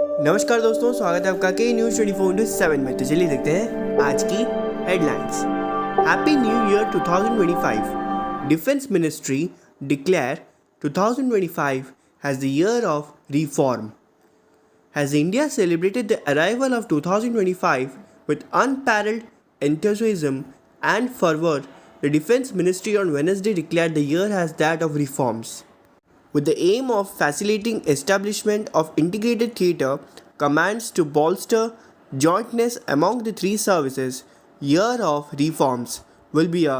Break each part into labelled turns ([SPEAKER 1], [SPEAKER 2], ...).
[SPEAKER 1] नमस्कार दोस्तों, स्वागत है आपका के न्यूज़ 24/7 में। तो चलिए देखते हैं आज की headlines. Happy new year 2025। Defence ministry declare 2025 as the year of reform. As India celebrated the arrival of 2025 with unparalleled enthusiasm and fervor, the Defense Ministry on Wednesday declared the year as that of reforms. With the aim of facilitating establishment of integrated theatre commands to bolster jointness among the three services, Year of Reforms will be a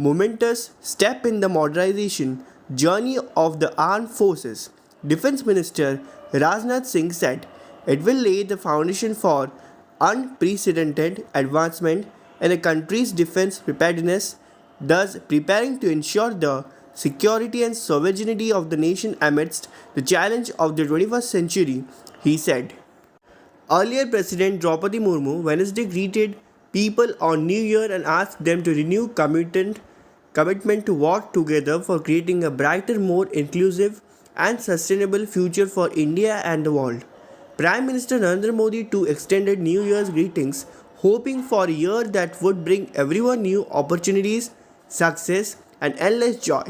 [SPEAKER 1] momentous step in the modernization journey of the armed forces. Defense Minister Rajnath Singh said it will lay the foundation for unprecedented advancement in a country's defense preparedness, thus preparing to ensure the security and sovereignty of the nation amidst the challenge of the 21st century, he said. Earlier, President Draupadi Murmu Wednesday greeted people on New Year and asked them to renew commitment to work together for creating a brighter, more inclusive and sustainable future for India and the world. Prime Minister Narendra Modi too extended New Year's greetings, hoping for a year that would bring everyone new opportunities, success and endless joy.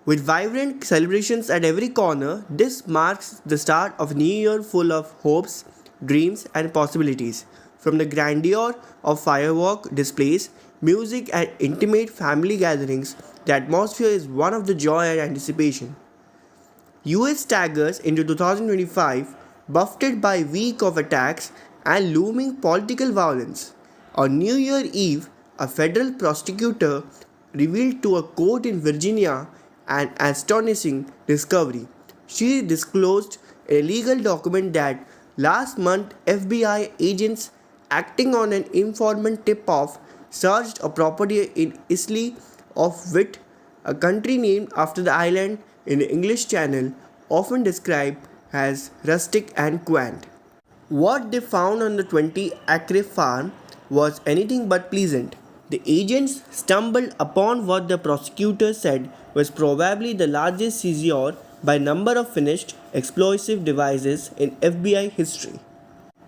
[SPEAKER 1] With vibrant celebrations at every corner, this marks the start of a new year full of hopes, dreams and possibilities. From the grandeur of firework displays, music and intimate family gatherings, the atmosphere is one of the joy and anticipation. US staggers into 2025, buffeted by a week of attacks and looming political violence. On New Year Eve, a federal prosecutor revealed to a court in Virginia an astonishing discovery. She disclosed a legal document that last month FBI agents acting on an informant tip-off searched a property in Isle of Wight, a country named after the island in the English Channel, often described as rustic and quaint. What they found on the 20-acre farm was anything but pleasant. The agents stumbled upon what the prosecutor said was probably the largest seizure by number of finished explosive devices in FBI history.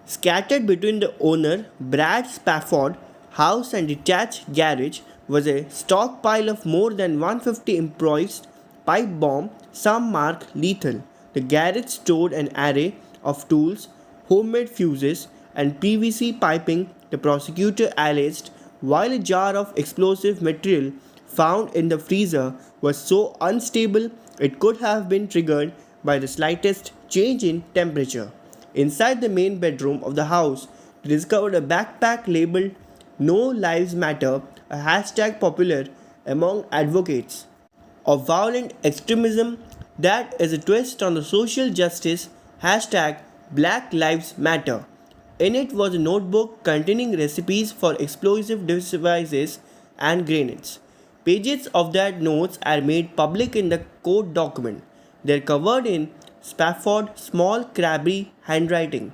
[SPEAKER 1] Scattered between the owner, Brad Spafford, house and detached garage was a stockpile of more than 150 improvised pipe bombs, some marked lethal. The garage stored an array of tools, homemade fuses, and PVC piping, the prosecutor alleged, while a jar of explosive material found in the freezer was so unstable it could have been triggered by the slightest change in temperature. Inside the main bedroom of the house, they discovered a backpack labeled No Lives Matter, a hashtag popular among advocates of violent extremism that is a twist on the social justice hashtag Black Lives Matter. In it was a notebook containing recipes for explosive devices and grenades. Pages of that notes are made public in the court document. They are covered in Spafford's small crabby handwriting.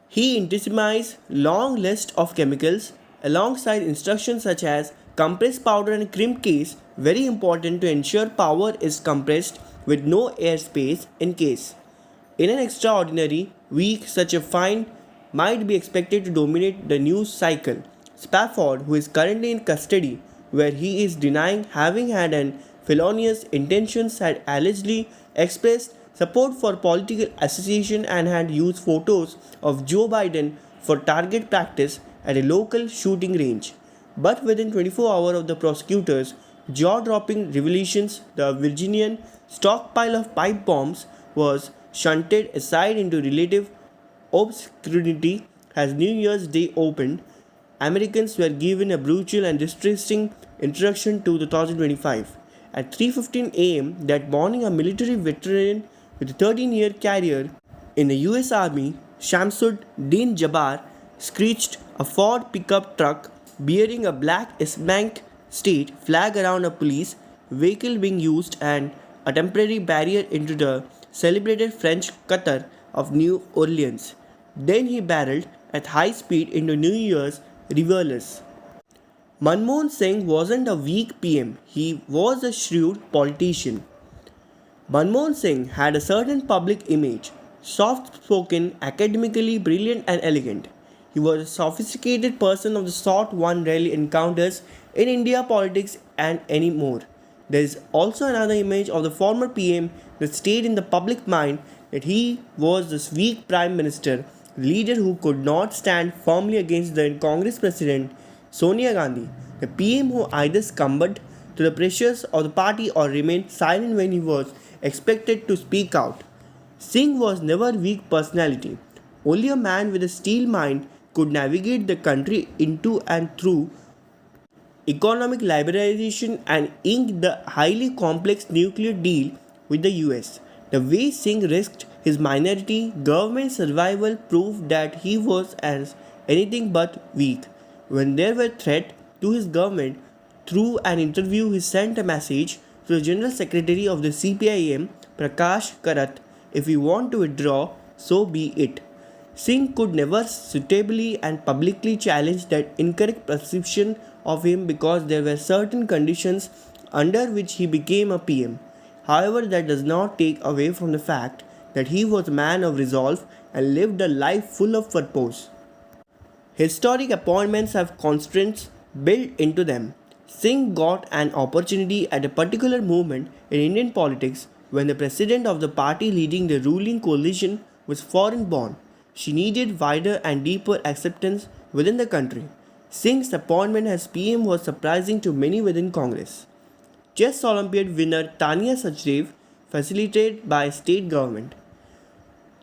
[SPEAKER 1] He itemized long list of chemicals alongside instructions such as compress powder and crimp case, very important to ensure power is compressed with no airspace in case. In an extraordinary week, such a find might be expected to dominate the news cycle. Spafford, who is currently in custody, where he is denying having had an felonious intentions, had allegedly expressed support for political association and had used photos of Joe Biden for target practice at a local shooting range. But within 24 hours of the prosecutor's jaw-dropping revelations, the Virginian stockpile of pipe bombs was shunted aside into relative obscurity. As New Year's Day opened, Americans were given a brutal and distressing introduction to 2025. At 3:15 a.m. that morning, a military veteran with a 13-year career in the US Army, Shamsuddin Jabbar, screeched a Ford pickup truck bearing a black Islamic State flag around a police vehicle being used and a temporary barrier into the celebrated French Quarter of New Orleans. Then he barreled at high speed into New Year's revelers. Manmohan Singh wasn't a weak PM, he was a shrewd politician. Manmohan Singh had a certain public image, Soft-spoken, academically brilliant and elegant. He was a sophisticated person of the sort one rarely encounters in India politics and anymore. There is also another image of the former PM that stayed in the public mind that he was this weak prime minister, leader who could not stand firmly against the Congress president Sonia Gandhi, the PM who either succumbed to the pressures of the party or remained silent when he was expected to speak out. Singh was never a weak personality. Only a man with a steel mind could navigate the country into and through economic liberalization and ink the highly complex nuclear deal with the US. The way Singh risked his minority government survival proved that he was as anything but weak. When there were threats to his government, through an interview he sent a message to the General Secretary of the CPIM, Prakash Karat, if you want to withdraw, so be it. Singh could never suitably and publicly challenge that incorrect perception of him because there were certain conditions under which he became a PM. However, that does not take away from the fact that he was a man of resolve and lived a life full of purpose. Historic appointments have constraints built into them. Singh got an opportunity at a particular moment in Indian politics when the president of the party leading the ruling coalition was foreign born. She needed wider and deeper acceptance within the country. Singh's appointment as PM was surprising to many within Congress. Chess Olympiad winner Tanya Sachdev, facilitated by state government.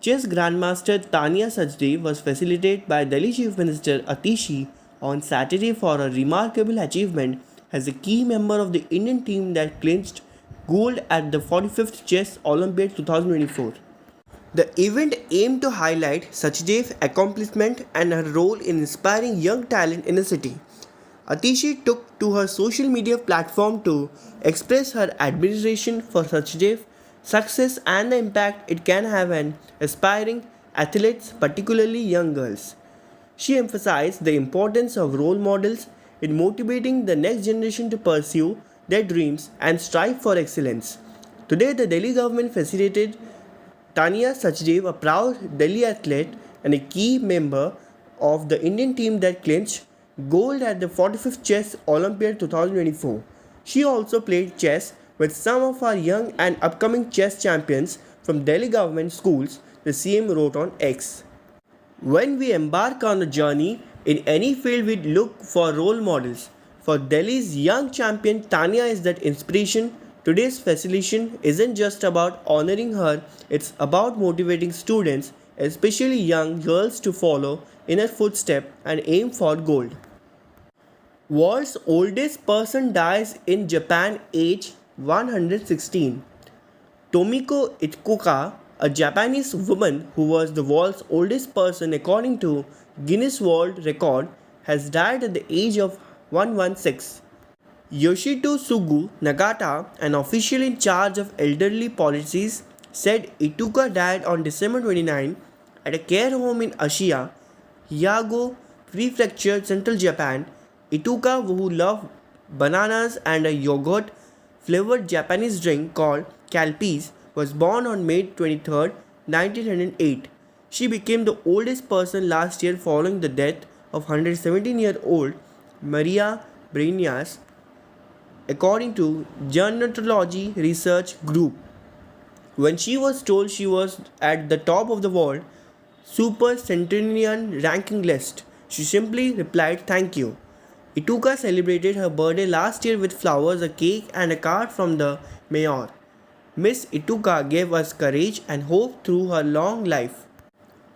[SPEAKER 1] Chess Grandmaster Tanya Sachdev was facilitated by Delhi Chief Minister Atishi on Saturday for a remarkable achievement as a key member of the Indian team that clinched gold at the 45th Chess Olympiad 2024. The event aimed to highlight Sachdev's accomplishment and her role in inspiring young talent in the city. Atishi took to her social media platform to express her admiration for Sachdev's success and the impact it can have on aspiring athletes, particularly young girls. She emphasized the importance of role models in motivating the next generation to pursue their dreams and strive for excellence. Today, the Delhi government facilitated Tanya Sachdev, a proud Delhi athlete and a key member of the Indian team that clinched gold at the 45th Chess Olympiad 2024. She also played chess with some of our young and upcoming chess champions from Delhi government schools, the CM wrote on X. When we embark on a journey in any field, we look for role models. For Delhi's young champion Tanya is that inspiration. Today's facilitation isn't just about honoring her, it's about motivating students, especially young girls, to follow in her footsteps and aim for gold. World's oldest person dies in Japan, age 116. Tomiko Ikuka, a Japanese woman who was the world's oldest person according to Guinness World Record, has died at the age of 116. Yoshito Sugu Nagata, an official in charge of elderly policies, said Ituka died on December 29 at a care home in Ashiya, Hyogo Prefecture, central Japan. Ituka, who loved bananas and a yogurt flavored Japanese drink called Calpis, was born on May 23, 1908. She became the oldest person last year following the death of 117-year-old Maria Brenias, according to Gerontology Research Group. When she was told she was at the top of the world super centenarian ranking list, she simply replied, "Thank you." Ituka celebrated her birthday last year with flowers, a cake, and a card from the mayor. Miss Ituka gave us courage and hope through her long life.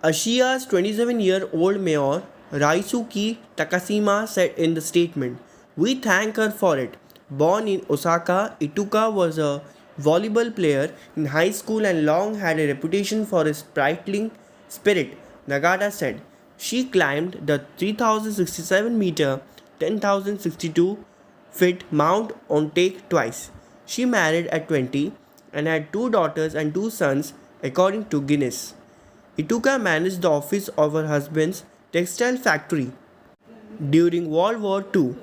[SPEAKER 1] Ashiya's 27-year-old mayor, Raisuke Takashima, said in the statement, "We thank her for it." Born in Osaka, Ituka was a volleyball player in high school and long had a reputation for his sprightly spirit, Nagata said. She climbed the 3,067-meter, 10,062-foot Mount Ontake twice. She married at 20 and had 2 daughters and 2 sons, according to Guinness. Ituka managed the office of her husband's textile factory during World War II.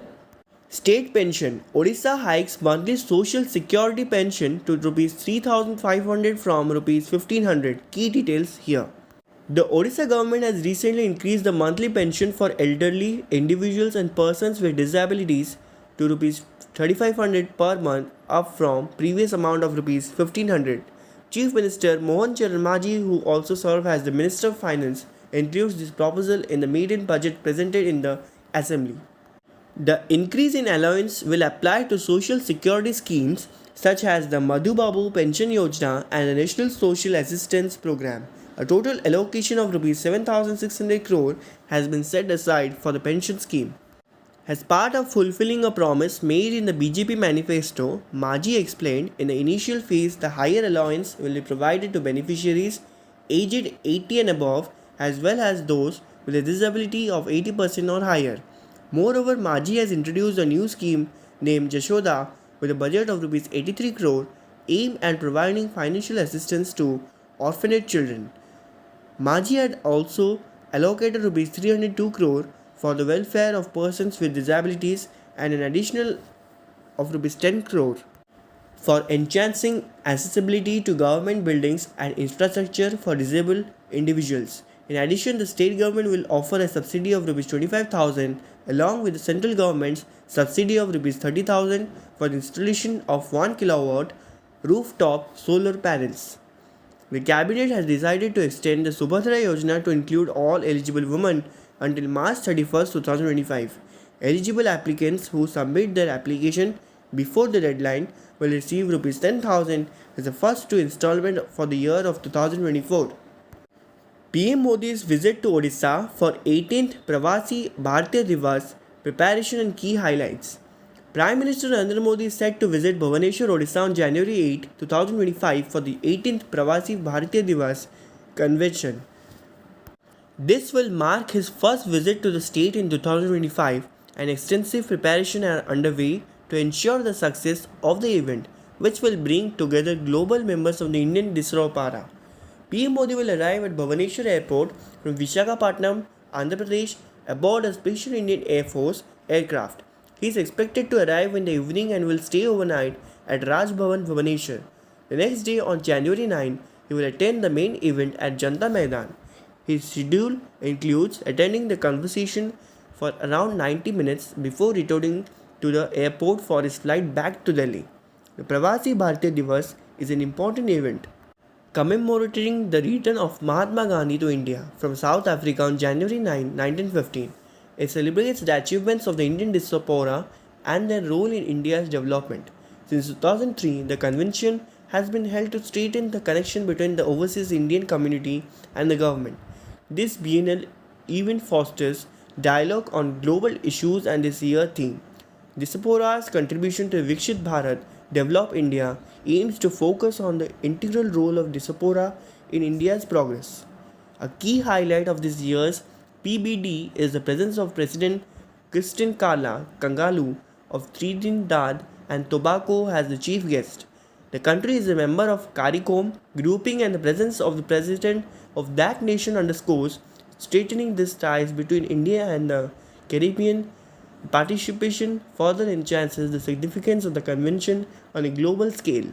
[SPEAKER 1] State pension. Odisha hikes monthly social security pension to rupees 3,500 from rupees 1,500. Key details here. The Odisha government has recently increased the monthly pension for elderly individuals and persons with disabilities to rupees 3,500 per month, up from previous amount of rupees 1,500. Chief Minister Mohan Charan Maji, who also served as the Minister of Finance, introduced this proposal in the maiden budget presented in the Assembly. The increase in allowance will apply to social security schemes such as the Madhu Babu Pension Yojana and the National Social Assistance Program. A total allocation of Rs 7,600 crore has been set aside for the pension scheme. As part of fulfilling a promise made in the BJP manifesto, Maji explained in the initial phase the higher allowance will be provided to beneficiaries aged 80 and above, as well as those with a disability of 80% or higher. Moreover, Maji has introduced a new scheme named Jashoda with a budget of Rs 83 crore aimed at providing financial assistance to orphaned children. Maji had also allocated Rs 302 crore for the welfare of persons with disabilities and an additional of Rs 10 crore for enhancing accessibility to government buildings and infrastructure for disabled individuals. In addition, the state government will offer a subsidy of Rs 25,000 along with the central government's subsidy of Rs 30,000 for the installation of 1 kilowatt rooftop solar panels. The cabinet has decided to extend the Subhadra Yojana to include all eligible women until March 31, 2025. Eligible applicants who submit their application before the deadline will receive Rs 10,000 as the first two installment for the year of 2024. PM Modi's visit to Odisha for 18th Pravasi Bharatiya Divas, preparation and key highlights. Prime Minister Narendra Modi is set to visit Bhubaneswar, Odisha on January 8, 2025 for the 18th Pravasi Bharatiya Divas convention. This will mark his first visit to the state in 2025, and extensive preparations are underway to ensure the success of the event, which will bring together global members of the Indian diaspora. PM Modi will arrive at Bhubaneswar Airport from Visakhapatnam, Andhra Pradesh, aboard a special Indian Air Force aircraft. He is expected to arrive in the evening and will stay overnight at Raj Bhavan, Bhubaneswar. The next day, on January 9, he will attend the main event at Janta Maidan. His schedule includes attending the conversation for around 90 minutes before returning to the airport for his flight back to Delhi. The Pravasi Bharatiya Divas is an important event commemorating the return of Mahatma Gandhi to India from South Africa on January 9, 1915. It celebrates the achievements of the Indian diaspora and their role in India's development. Since 2003, the convention has been held to strengthen the connection between the overseas Indian community and the government. This biennial event fosters dialogue on global issues, and this year's theme, Diaspora's contribution to Vikshit Bharat, Develop India, aims to focus on the integral role of diaspora in India's progress. A key highlight of this year's PBD is the presence of President Christian Kala Kangalu of Trinidad and Tobago as the chief guest. The country is a member of CARICOM grouping, and the presence of the president of that nation underscores strengthening these ties between India and the Caribbean. Participation further enhances the significance of the convention on a global scale.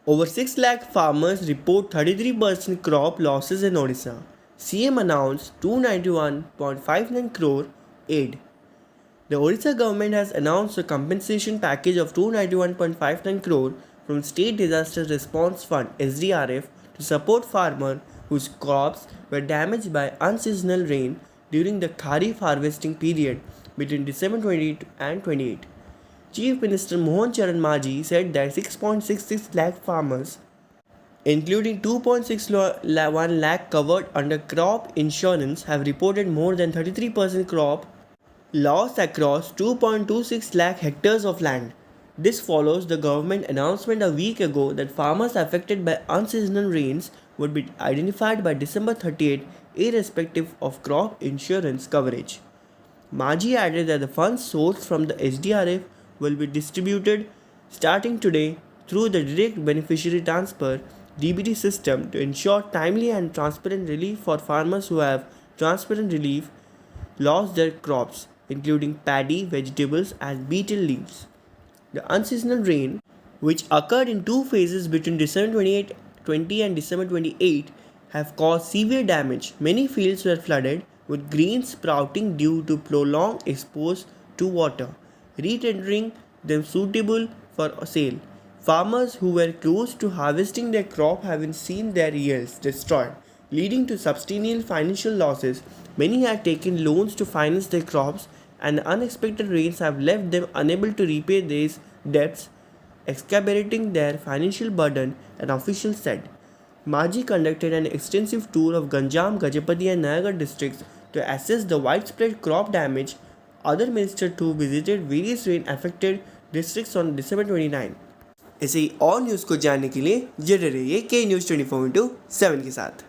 [SPEAKER 1] Over 6 lakh farmers report 33% crop losses in Odisha. CM announced 291.59 crore aid. The Odisha government has announced a compensation package of 291.59 crore from State Disaster Response Fund (SDRF) to support farmers whose crops were damaged by unseasonal rain during the Kharif harvesting period between December 28 and 28. Chief Minister Mohan Charan Maji said that 6.66 lakh farmers, including 2.61 lakh covered under crop insurance, have reported more than 33% crop loss across 2.26 lakh hectares of land. This follows the government announcement a week ago that farmers affected by unseasonal rains would be identified by December 38 irrespective of crop insurance coverage. Maji added that the funds sourced from the SDRF will be distributed starting today through the direct beneficiary transfer DBT system to ensure timely and transparent relief for farmers who have transparent relief lost their crops. including paddy, vegetables, and beetle leaves. The unseasonal rain, which occurred in two phases between December 20 and December 28, have caused severe damage. Many fields were flooded, with grains sprouting due to prolonged exposure to water, rendering them suitable for sale. Farmers who were close to harvesting their crop have seen their yields destroyed, leading to substantial financial losses. Many had taken loans to finance their crops, and unexpected rains have left them unable to repay these debts, exacerbating their financial burden, an official said. Maji conducted an extensive tour of Ganjam, Gajapati, and Nayagarh districts to assess the widespread crop damage. Other ministers too visited various rain-affected districts on December 29. ऐसे ही और news को जानने के लिए जुड़े रहिए के news 24/7 के साथ।